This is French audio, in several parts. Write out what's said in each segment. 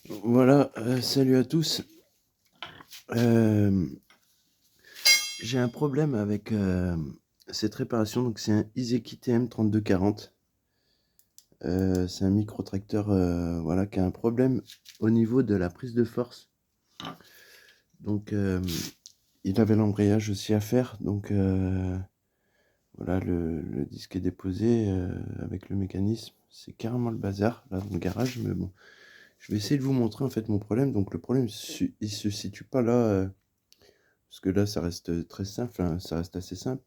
Voilà, salut à tous. Hem, j'ai un problème avec, cette réparation, donc c'est un Iseki TM3240. C'est un micro-tracteur, voilà, qui a un problème au niveau de la prise de force. Donc, il avait l'embrayage aussi à faire, donc voilà, le disque est déposé, avec le mécanisme. C'est carrément le bazar, là, dans le garage, mais bon. Je vais essayer de vous montrer, en fait, mon problème. Donc le problème, il se situe pas là, parce que là, ça reste très simple, hein, ça reste assez simple.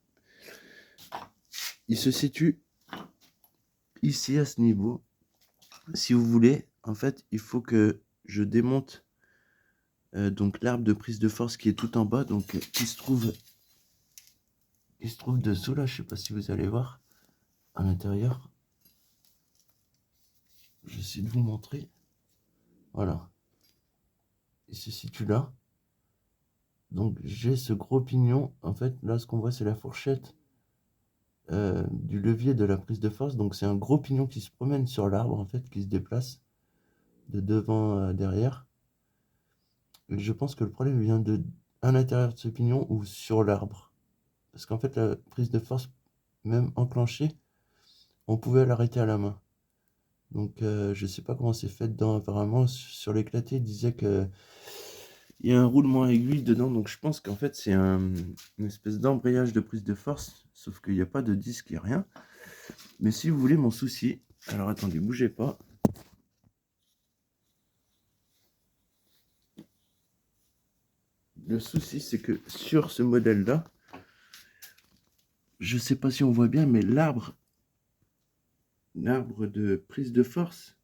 Il se situe ici, à ce niveau. Si vous voulez, en fait, il faut que je démonte donc l'arbre de prise de force qui est tout en bas, donc qui se trouve dessous, là. Je sais pas si vous allez voir, à l'intérieur. J'essaie de vous montrer. Voilà. Il se situe là. Donc j'ai ce gros pignon. En fait, là, ce qu'on voit, c'est la fourchette du levier de la prise de force. Donc c'est un gros pignon qui se promène sur l'arbre, en fait, qui se déplace de devant à derrière. Et je pense que le problème vient à l'intérieur de ce pignon ou sur l'arbre. Parce qu'en fait, la prise de force, même enclenchée, on pouvait l'arrêter à la main. Donc je sais pas comment c'est fait dedans. Apparemment, sur l'éclaté, il disait que il y a un roulement à aiguille dedans. Donc je pense qu'en fait, c'est une espèce d'embrayage de prise de force. Sauf qu'il n'y a pas de disque, il n'y a rien. Mais si vous voulez, mon souci... Alors attendez, bougez pas. Le souci, c'est que sur ce modèle-là, je sais pas si on voit bien, mais l'arbre de prise de force,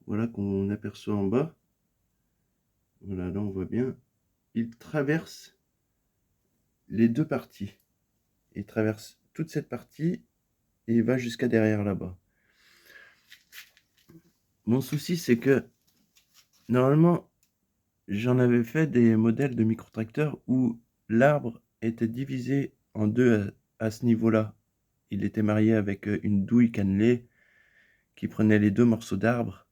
voilà, qu'on aperçoit en bas, voilà, là on voit bien, il traverse les deux parties. Il traverse toute cette partie et il va jusqu'à derrière là-bas. Mon souci, c'est que normalement, j'en avais fait des modèles de microtracteurs où l'arbre était divisé en deux à ce niveau-là. Il était marié avec une douille cannelée qui prenait les deux morceaux d'arbre.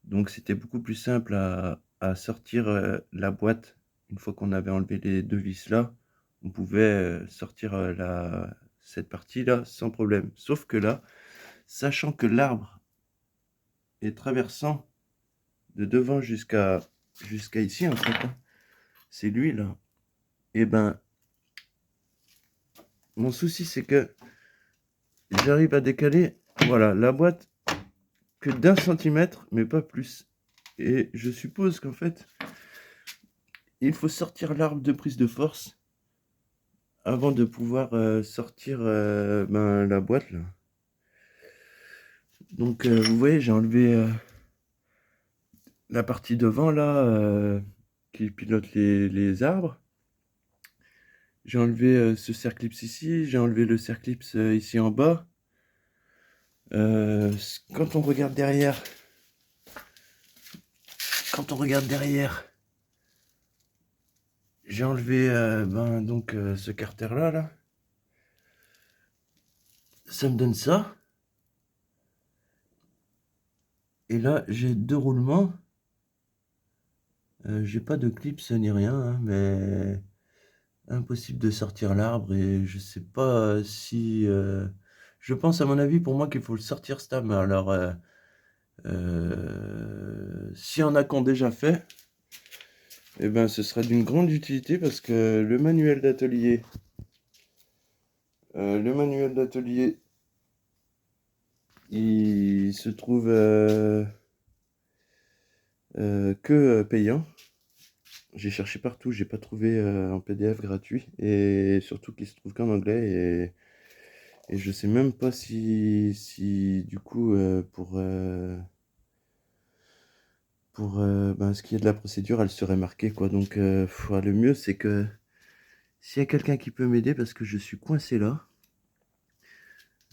Donc c'était beaucoup plus simple à sortir la boîte. Une fois qu'on avait enlevé les deux vis là, on pouvait sortir cette partie là sans problème. Sauf que là, sachant que l'arbre est traversant de devant jusqu'à ici en fait, hein, c'est lui là, et ben mon souci c'est que j'arrive à décaler, voilà, la boîte que d'1 centimètre, mais pas plus. Et je suppose qu'en fait, il faut sortir l'arbre de prise de force avant de pouvoir sortir la boîte là. Donc vous voyez, j'ai enlevé la partie devant là qui pilote les arbres. J'ai enlevé ce cerclips ici, j'ai enlevé le cerclips ici en bas. Quand on regarde derrière, j'ai enlevé donc ce carter là. Ça me donne ça. Et là, j'ai deux roulements. J'ai pas de clips ni rien, hein, mais impossible de sortir l'arbre et je sais pas si... je pense à mon avis pour moi qu'il faut le sortir stable. Alors, s'il y en a qui ont déjà fait, eh ben, ce serait d'une grande utilité parce que le manuel d'atelier, il se trouve que payant. J'ai cherché partout, j'ai pas trouvé en PDF gratuit et surtout qu'il se trouve qu'en anglais et je sais même pas si du coup pour ce qui est de la procédure, elle serait marquée quoi. Donc le mieux c'est que s'il y a quelqu'un qui peut m'aider parce que je suis coincé là.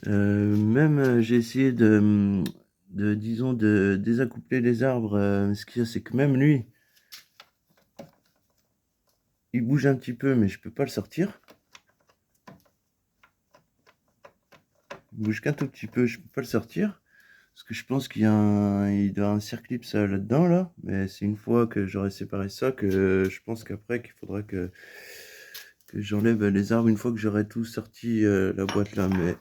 Même j'ai essayé disons de désaccoupler les arbres. Ce qu'il y a c'est que même lui, il bouge un petit peu mais je peux pas le sortir. Il bouge qu'un tout petit peu, je peux pas le sortir. Parce que je pense il doit y avoir un circlip ça là-dedans, là. Mais c'est une fois que j'aurai séparé ça que je pense qu'après qu'il faudra que j'enlève les arbres une fois que j'aurai tout sorti la boîte là. Mais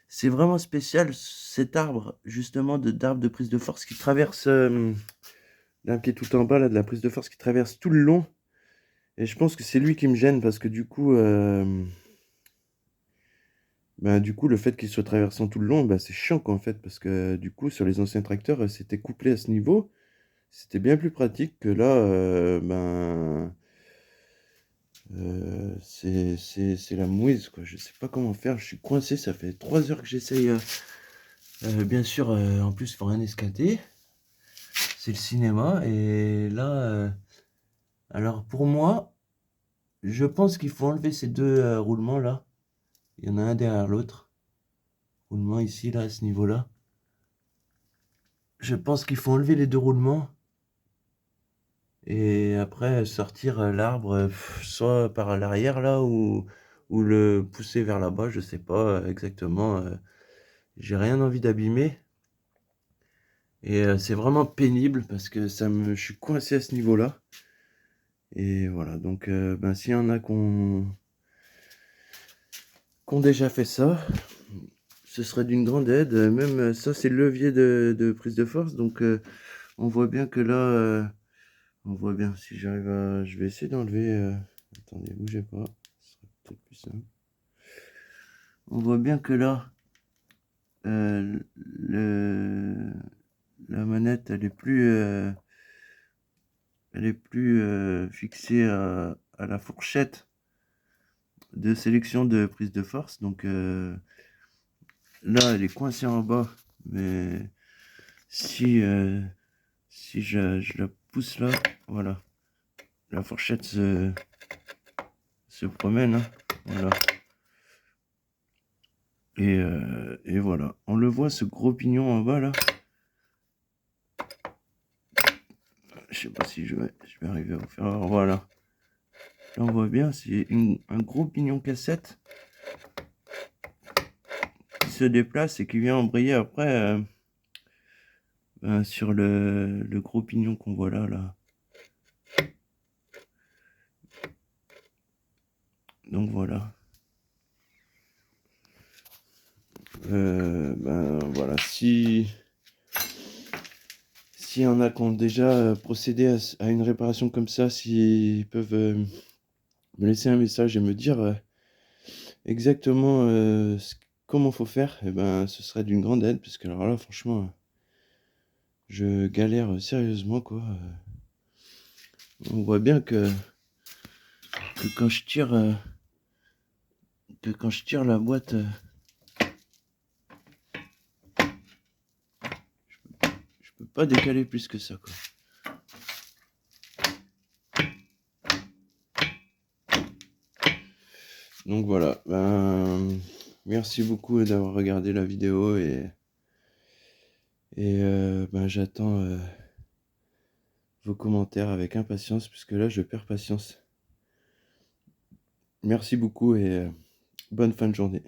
c'est vraiment spécial cet arbre, justement, d'arbre de prise de force qui traverse d'un pied tout en bas là, de la prise de force qui traverse tout le long. Et je pense que c'est lui qui me gêne parce que du coup, le fait qu'il soit traversant tout le long, c'est chiant quoi en fait, parce que du coup, sur les anciens tracteurs, c'était couplé à ce niveau. C'était bien plus pratique que là, c'est la mouise quoi. Je sais pas comment faire, je suis coincé, ça fait 3 heures que j'essaye. Bien sûr, en plus, il faut rien escater. C'est le cinéma, et là, alors pour moi, je pense qu'il faut enlever ces deux roulements là. Il y en a un derrière l'autre. Roulement ici, là, à ce niveau-là. Je pense qu'il faut enlever les deux roulements. Et après, sortir l'arbre, soit par l'arrière, là, ou le pousser vers là-bas, je sais pas exactement. J'ai rien envie d'abîmer. Et c'est vraiment pénible parce que je suis coincé à ce niveau-là. Et voilà, donc s'il y en a qui ont déjà fait ça, ce serait d'une grande aide. Même ça, c'est le levier de prise de force. Donc on voit bien que là, on voit bien si j'arrive à... Je vais essayer d'enlever... Attendez, bougez pas. Ce serait peut-être plus simple. On voit bien que là, la manette, elle est plus fixée à la fourchette de sélection de prise de force. Donc là, elle est coincée en bas. Mais si je la pousse là, voilà. La fourchette se promène. Hein, voilà. Et voilà. On le voit, ce gros pignon en bas là. Je sais pas si je vais arriver à vous faire. Alors, voilà. Là, on voit bien, c'est un gros pignon cassette qui se déplace et qui vient embrayer après sur le gros pignon qu'on voit là. Donc voilà. Voilà. S'il y en a qui ont déjà procédé à une réparation comme ça, s'ils peuvent me laisser un message et me dire exactement comment faut faire, et ce serait d'une grande aide, parce que alors là, franchement, je galère sérieusement, quoi. On voit bien que quand je tire, la boîte, je peux pas décaler plus que ça, quoi. Donc voilà, merci beaucoup d'avoir regardé la vidéo, et j'attends vos commentaires avec impatience, puisque là je perds patience. Merci beaucoup, et bonne fin de journée.